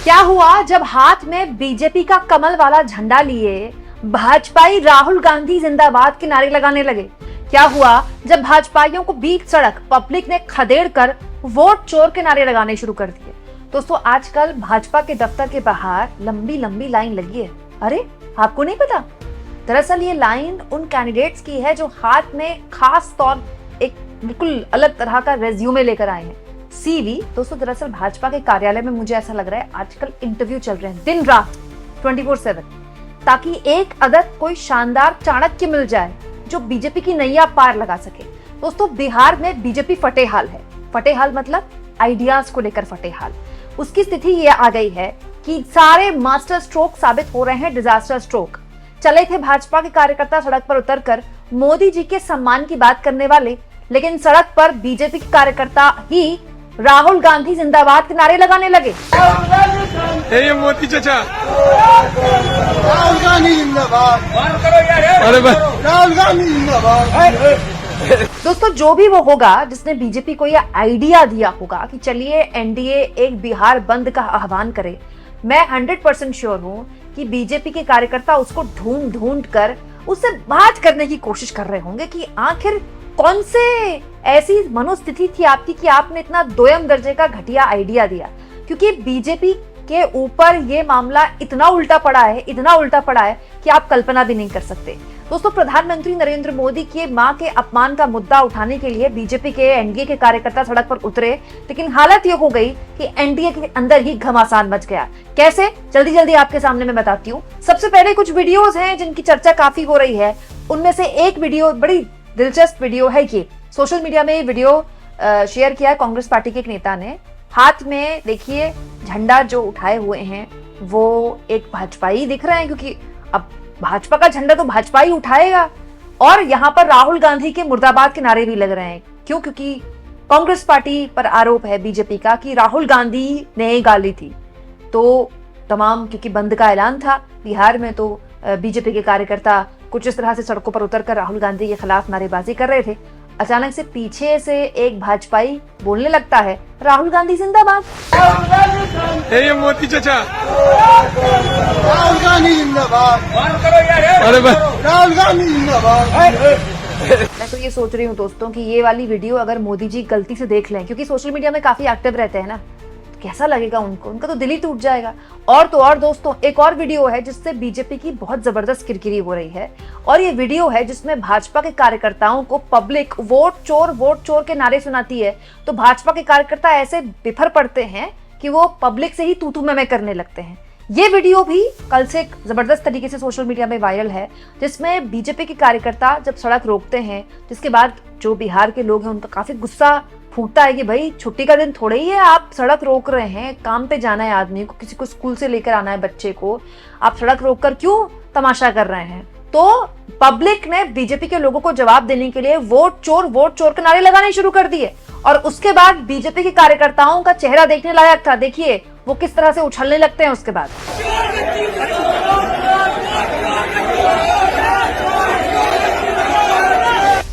क्या हुआ जब हाथ में बीजेपी का कमल वाला झंडा लिए भाजपाई राहुल गांधी जिंदाबाद के नारे लगाने लगे? क्या हुआ जब भाजपाइयों को बीच सड़क पब्लिक ने खदेड़ कर वोट चोर के नारे लगाने शुरू कर दिए? दोस्तों, आजकल भाजपा के दफ्तर के बाहर लंबी लंबी लाइन लगी है। अरे, आपको नहीं पता? दरअसल ये लाइन उन कैंडिडेट्स की है जो हाथ में खास तौर एक बिल्कुल अलग तरह का रेज्यूमे लेकर आए हैं, सीवी। दोस्तों, दरअसल भाजपा के कार्यालय में मुझे ऐसा लग रहा है आजकल इंटरव्यू चल रहे हैं दिन रात 24/7, ताकि एक अदद कोई शानदार चाणक्य मिल जाए जो बीजेपी की नैया पार लगा सके। दोस्तों, बिहार में बीजेपी फटेहाल है। फटेहाल मतलब आइडियाज को लेकर फटेहाल। उसकी स्थिति ये आ गई है कि सारे मास्टर स्ट्रोक साबित हो रहे हैं डिजास्टर स्ट्रोक। चले थे भाजपा के कार्यकर्ता सड़क पर उतरकर मोदी जी के सम्मान की बात करने वाले, लेकिन सड़क पर बीजेपी के कार्यकर्ता ही राहुल गांधी जिंदाबाद के नारे लगाने लगे। मोदी चाचा, राहुल गांधी जिंदाबाद, राहुल गांधी जिंदाबाद। दोस्तों, जो भी वो होगा जिसने बीजेपी को यह आइडिया दिया होगा कि चलिए एनडीए एक बिहार बंद का आह्वान करे, मैं 100% श्योर हूं कि बीजेपी के कार्यकर्ता उसको ढूंढ ढूंढ कर उससे बात करने की कोशिश कर रहे होंगे कि आखिर कौन से ऐसी मनोस्थिति थी आपकी कि आपने इतना दोयम दर्जे का घटिया आइडिया दिया। क्योंकि बीजेपी के ऊपर ये मामला इतना उल्टा पड़ा है कि आप कल्पना भी नहीं कर सकते। दोस्तों, प्रधानमंत्री नरेंद्र मोदी की मां के अपमान का मुद्दा उठाने के लिए बीजेपी के एनडीए के कार्यकर्ता सड़क पर उतरे, लेकिन हालत ये हो गई कि एनडीए के अंदर ही घमासान मच गया। कैसे? जल्दी जल्दी आपके सामने मैं बताती हूँ। सबसे पहले कुछ वीडियोस हैं जिनकी चर्चा काफी हो रही है। उनमें से एक वीडियो, बड़ी दिलचस्प वीडियो है ये। सोशल मीडिया में ये वीडियो शेयर किया है कांग्रेस पार्टी के एक नेता ने। हाथ में देखिए झंडा जो उठाए हुए हैं वो एक भाजपाई दिख रहे हैं, क्योंकि अब भाजपा का झंडा तो भाजपा ही उठाएगा। और यहाँ पर राहुल गांधी के मुर्दाबाद के नारे भी लग रहे हैं। क्यों? क्योंकि कांग्रेस पार्टी पर आरोप है बीजेपी का कि राहुल गांधी ने गाली थी। तो तमाम, क्योंकि बंद का ऐलान था बिहार में, तो बीजेपी के कार्यकर्ता कुछ इस तरह से सड़कों पर उतरकर राहुल गांधी के खिलाफ नारेबाजी कर रहे थे। अचानक से पीछे से एक भाजपाई बोलने लगता है, राहुल गांधी जिंदाबाद। मोदी चाचा, राहुल गांधी जिंदाबाद, राहुल गांधी जिंदाबाद। मैं तो ये सोच रही हूँ दोस्तों कि ये वाली वीडियो अगर मोदी जी गलती से देख लें, क्योंकि सोशल मीडिया में काफी एक्टिव रहते हैं ना, कैसा लगेगा उनको? उनका तो दिल ही टूट जाएगा। और तो और दोस्तों, एक और वीडियो है जिससे बीजेपी की बहुत जबरदस्त किरकिरी हो रही है, और ये वीडियो है जिसमें भाजपा के कार्यकर्ताओं को पब्लिक वोट चोर के नारे सुनाती है। तो भाजपा के कार्यकर्ता ऐसे बिफर पड़ते हैं कि वो पब्लिक से ही तू तू मैं करने लगते हैं। ये वीडियो भी कल से जबरदस्त तरीके से सोशल मीडिया में वायरल है, जिसमें बीजेपी के कार्यकर्ता जब सड़क रोकते हैं, जिसके बाद जो बिहार के लोग हैं उनका काफी गुस्सा फूटता है कि भाई छुट्टी का दिन थोड़े ही है, आप सड़क रोक रहे हैं, काम पे जाना है आदमी को, किसी को स्कूल से लेकर आना है बच्चे को, आप सड़क रोककर क्यों तमाशा कर रहे हैं? तो पब्लिक ने बीजेपी के लोगों को जवाब देने के लिए वोट चोर के नारे लगाने शुरू कर दिए। और उसके बाद बीजेपी के कार्यकर्ताओं का चेहरा देखने लायक था। देखिए वो किस तरह से उछलने लगते हैं उसके बाद।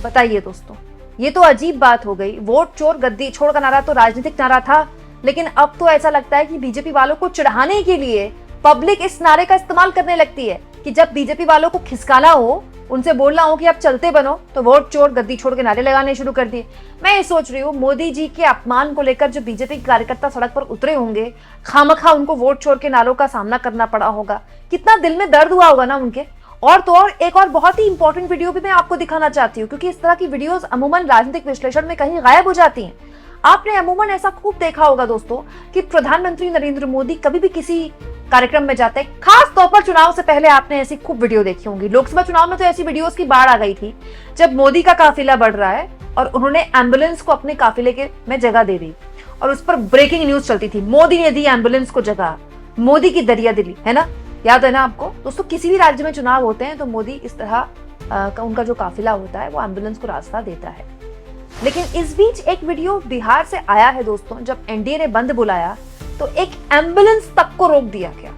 बताइए दोस्तों, ये तो अजीब बात हो गई। वोट चोर गद्दी छोड़ का नारा तो राजनीतिक नारा था, लेकिन अब तो ऐसा लगता है कि बीजेपी वालों को चिढ़ाने के लिए पब्लिक इस नारे का इस्तेमाल करने लगती है कि जब बीजेपी वालों को खिसकाना हो, उनसे बोलना हो कि आप चलते बनो, तो वोट चोर गद्दी छोड़ के नारे लगाने शुरू कर दिए। मैं ये सोच रही हूँ मोदी जी के अपमान को लेकर जो बीजेपी के कार्यकर्ता सड़क पर उतरे होंगे, खामखा उनको वोट चोर के नारों का सामना करना पड़ा होगा, कितना दिल में दर्द हुआ होगा ना उनके। और तो और एक और बहुत ही इंपॉर्टेंट वीडियो भी मैं आपको दिखाना चाहती हूँ, क्योंकि इस तरह की वीडियोस अमूमन राजनीतिक विश्लेषण में कहीं गायब हो जाती हैं। आपने अमूमन ऐसा खूब देखा होगा दोस्तों कि प्रधानमंत्री नरेंद्र मोदी कभी भी किसी कार्यक्रम में जाते हैं, खास तौर पर चुनाव से पहले आपने ऐसी खूब वीडियो देखी होंगी। लोकसभा चुनाव में तो ऐसी वीडियोस की बाढ़ आ गई थी, जब मोदी का काफिला बढ़ रहा है और उन्होंने एम्बुलेंस को अपने काफिले के में जगह दे दी, और उस पर ब्रेकिंग न्यूज चलती थी, मोदी ने दी एम्बुलेंस को जगह, मोदी की दरिया दिली, है ना? याद है ना आपको दोस्तों? किसी भी राज्य में चुनाव होते हैं तो मोदी इस तरह का उनका जो काफिला होता है वो एम्बुलेंस को रास्ता देता है। लेकिन इस बीच एक वीडियो बिहार से आया है दोस्तों, जब एनडीए ने बंद बुलाया तो एक एम्बुलेंस तक को रोक दिया गया।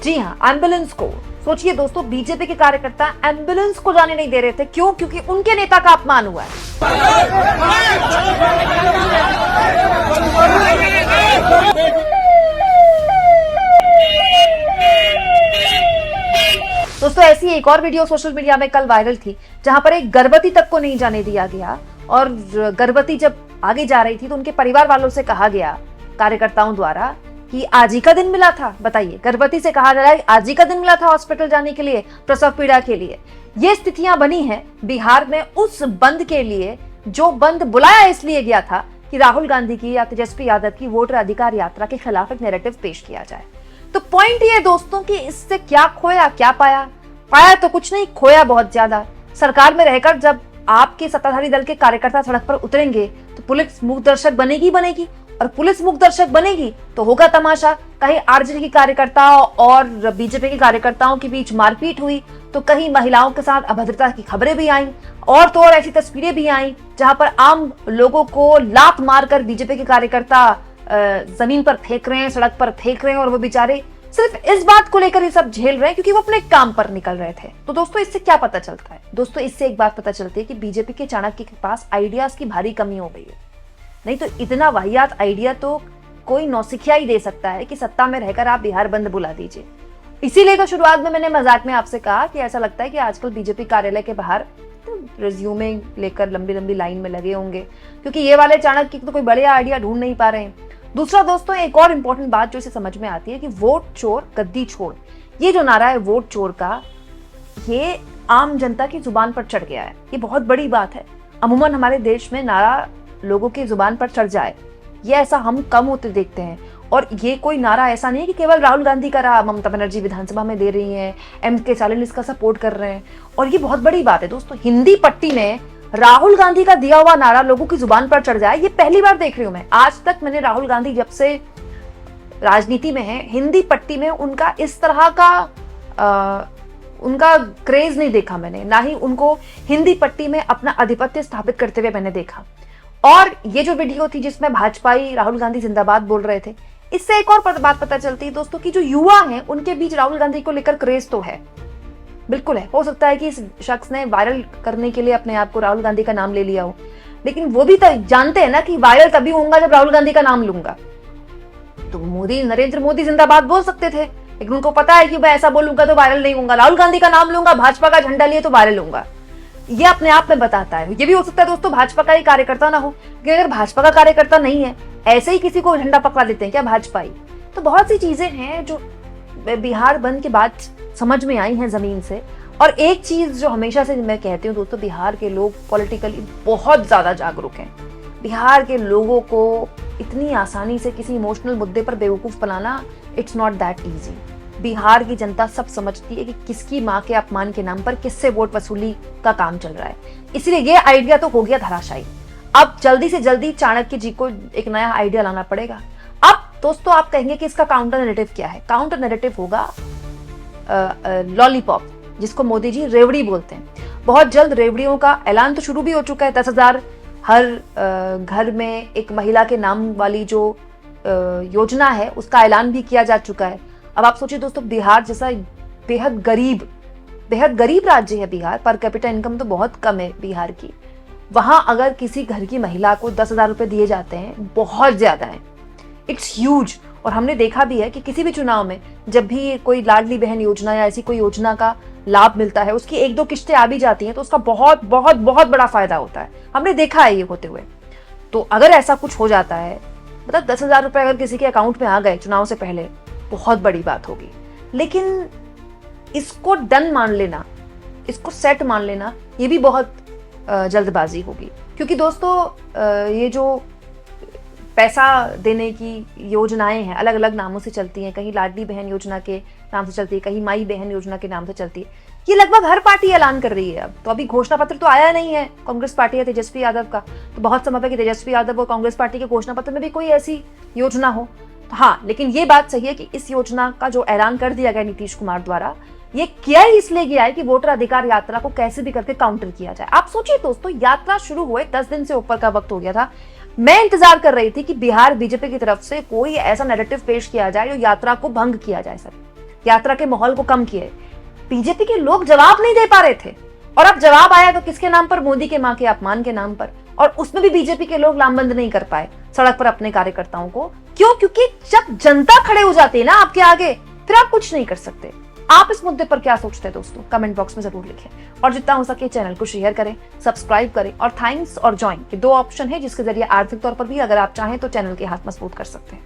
जी हाँ, एम्बुलेंस को। सोचिए दोस्तों, बीजेपी के कार्यकर्ता एम्बुलेंस को जाने नहीं दे रहे थे। क्यों? क्योंकि उनके नेता का अपमान हुआ है। ऐसी एक और वीडियो सोशल मीडिया में कल वायरल थी, जहां पर एक गर्भवती तक को नहीं जाने दिया गया, और गर्भवती जब आगे जा रही थी तो उनके परिवार वालों से कहा गया, कार्यकर्ताओं द्वारा, कि आज ही का दिन मिला था। बताइए, गर्भवती से कहा जा रहा है आज ही का दिन मिला था हॉस्पिटल जाने के लिए, प्रसव पीड़ा के लिए। ये स्थितियां बनी हैं बिहार में उस बंद के लिए, जो बंद बुलाया इसलिए गया था कि राहुल गांधी की या तेजस्वी यादव की वोटर अधिकार यात्रा के खिलाफ एक नैरेटिव पेश किया जाए। तो पॉइंट ये दोस्तों कि इससे क्या खोया क्या पाया? पाया तो कुछ नहीं, खोया बहुत ज्यादा। सरकार में रहकर जब आपके सत्ताधारी दल के कार्यकर्ता सड़क पर उतरेंगे तो पुलिस मूक दर्शक बनेगी, और पुलिस मूक दर्शक बनेगी तो होगा तमाशा। कहीं आरजेडी के कार्यकर्ताओं और बीजेपी के कार्यकर्ताओं के बीच मारपीट हुई, तो कहीं महिलाओं के साथ अभद्रता की खबरें भी आईं, और तो और ऐसी तस्वीरें भी आईं जहां पर आम लोगों को लात मारकर बीजेपी के कार्यकर्ता जमीन पर फेंक रहे हैं, सड़क पर फेंक रहे हैं, और वो बेचारे सिर्फ इस बात को लेकर ये सब झेल रहे हैं क्योंकि वो अपने काम पर निकल रहे थे। तो दोस्तों, इससे क्या पता चलता है? दोस्तों, इससे एक बात पता चलती है कि बीजेपी के चाणक्य के पास आइडियाज की भारी कमी हो गई है। नहीं तो इतना वाहियात आइडिया तो कोई नौसिखिया ही दे सकता है कि सत्ता में रहकर आप बिहार बंद बुला दीजिए। इसीलिए तो शुरुआत में मैंने मजाक में आपसे कहा कि ऐसा लगता है कि आजकल बीजेपी कार्यालय के बाहर रिज्यूमे लेकर लंबी लंबी लाइन में लगे होंगे, क्योंकि ये वाले चाणक्य तो कोई बड़े आइडिया ढूंढ नहीं पा रहे हैं। दूसरा दोस्तों, एक और इंपॉर्टेंट बात जो इसे समझ में आती है कि वोट चोर गद्दी छोड़, ये जो नारा है वोट चोर का, ये आम जनता की जुबान पर चढ़ गया है। ये बहुत बड़ी बात है। अमूमन हमारे देश में नारा लोगों की जुबान पर चढ़ जाए, ये ऐसा हम कम होते देखते हैं। और ये कोई नारा ऐसा नहीं है कि केवल राहुल गांधी का रहा, ममता बनर्जी विधानसभा में दे रही हैं, एमके स्टालिन इसका सपोर्ट कर रहे हैं। और ये बहुत बड़ी बात है दोस्तों, हिंदी पट्टी में राहुल गांधी का दिया हुआ नारा लोगों की जुबान पर चढ़ जाए, ये पहली बार देख रही हूं मैं। आज तक मैंने राहुल गांधी जब से राजनीति में है, हिंदी पट्टी में उनका इस तरह का उनका क्रेज नहीं देखा मैंने, ना ही उनको हिंदी पट्टी में अपना आधिपत्य स्थापित करते हुए मैंने देखा। और ये जो वीडियो थी जिसमें भाजपाई राहुल गांधी जिंदाबाद बोल रहे थे, इससे एक और बात पता चलती है दोस्तों कि जो युवा हैं उनके बीच राहुल गांधी को लेकर क्रेज तो है, बिल्कुल है। हो सकता है कि इस शख्स ने वायरल करने के लिए अपने आप को राहुल गांधी का नाम ले लिया हो, लेकिन वो भी तो जानते हैं ना कि वायरल तभी होऊंगा जब राहुल गांधी का नाम लूंगा। तो नरेंद्र मोदी जिंदाबाद बोल सकते थे, लेकिन उनको पता है कि मैं ऐसा बोलूंगा तो वायरल नहीं होऊंगा, राहुल गांधी का नाम लूंगा, भाजपा का झंडा लिए तो वायरल होऊंगा। ये अपने आप में बताता है। ये भी हो सकता है दोस्तों भाजपा का ही कार्यकर्ता ना हो, कि अगर भाजपा का कार्यकर्ता नहीं है, ऐसे ही किसी को झंडा पकड़ा देते हैं क्या भाजपाई? तो बहुत सी चीजें हैं जो बिहार बंद के बाद समझ में आई हैं जमीन से। और एक चीज जो हमेशा से मैं कहती हूँ दोस्तों, बिहार के लोग पॉलिटिकली बहुत ज्यादा जागरूक हैं। बिहार के लोगों को इतनी आसानी से किसी इमोशनल मुद्दे पर बेवकूफ बनाना, it's not that easy. Bihar की जनता सब समझती है कि किसकी माँ के अपमान के नाम पर किससे वोट वसूली का काम चल रहा है। इसलिए ये आइडिया तो हो गया धराशायी। अब जल्दी से जल्दी चाणक्य जी को एक नया आइडिया लाना पड़ेगा। अब दोस्तों, आप कहेंगे कि इसका काउंटर नैरेटिव क्या है? काउंटर नैरेटिव होगा लॉलीपॉप, जिसको मोदी जी रेवड़ी बोलते हैं। बहुत जल्द रेवड़ियों का ऐलान तो शुरू भी हो चुका है। 10,000 हर घर में एक महिला के नाम वाली जो योजना है, उसका ऐलान भी किया जा चुका है। अब आप सोचिए दोस्तों, बिहार जैसा बेहद गरीब राज्य है बिहार, पर कैपिटा इनकम तो बहुत कम है बिहार की। वहां अगर किसी घर की महिला को 10,000 रुपए दिए जाते हैं, बहुत ज्यादा है, इट्स ह्यूज। और हमने देखा भी है कि किसी भी चुनाव में जब भी कोई लाडली बहन योजना या ऐसी कोई योजना का लाभ मिलता है, उसकी 1-2 किस्तें आ भी जाती हैं, तो उसका बहुत बहुत बहुत बड़ा फायदा होता है। हमने देखा है ये होते हुए। तो अगर ऐसा कुछ हो जाता है, मतलब 10,000 रुपए अगर किसी के अकाउंट में आ गए चुनाव से पहले, बहुत बड़ी बात होगी। लेकिन इसको डन मान लेना, इसको सेट मान लेना, ये भी बहुत जल्दबाजी होगी। क्योंकि दोस्तों, ये जो पैसा देने की योजनाएं हैं, अलग अलग नामों से चलती हैं। कहीं लाडली बहन योजना के नाम से चलती है, कहीं माई बहन योजना के नाम से चलती है। ये लगभग हर पार्टी ऐलान कर रही है। अब तो अभी घोषणा पत्र तो आया नहीं है कांग्रेस पार्टी या तेजस्वी यादव का, तो बहुत संभव है कि तेजस्वी यादव और कांग्रेस पार्टी के घोषणा पत्र में भी कोई ऐसी योजना हो। तो हाँ, लेकिन ये बात सही है कि इस योजना का जो ऐलान कर दिया गया नीतीश कुमार द्वारा, ये किया ही इसलिए गया है कि वोटर अधिकार यात्रा को कैसे भी करके काउंटर किया जाए। आप सोचिए दोस्तों, यात्रा शुरू हुए 10 दिन से ऊपर का वक्त हो गया था। मैं इंतजार कर रही थी कि बिहार बीजेपी की तरफ से कोई ऐसा नैरेटिव पेश किया जाए जो यात्रा को भंग किया जाए, सर यात्रा के माहौल को कम किए। बीजेपी के लोग जवाब नहीं दे पा रहे थे, और अब जवाब आया तो किसके नाम पर? मोदी के मां के अपमान के नाम पर। और उसमें भी बीजेपी के लोग लामबंद नहीं कर पाए सड़क पर अपने कार्यकर्ताओं को। क्यों? क्योंकि जब जनता खड़े हो जाती है ना आपके आगे, फिर आप कुछ नहीं कर सकते। आप इस मुद्दे पर क्या सोचते हैं दोस्तों, कमेंट बॉक्स में जरूर लिखें। और जितना हो सके चैनल को शेयर करें, सब्सक्राइब करें और थैंक्स और ज्वाइन के 2 ऑप्शन है जिसके जरिए आर्थिक तौर पर भी अगर आप चाहें तो चैनल के हाथ मजबूत कर सकते हैं।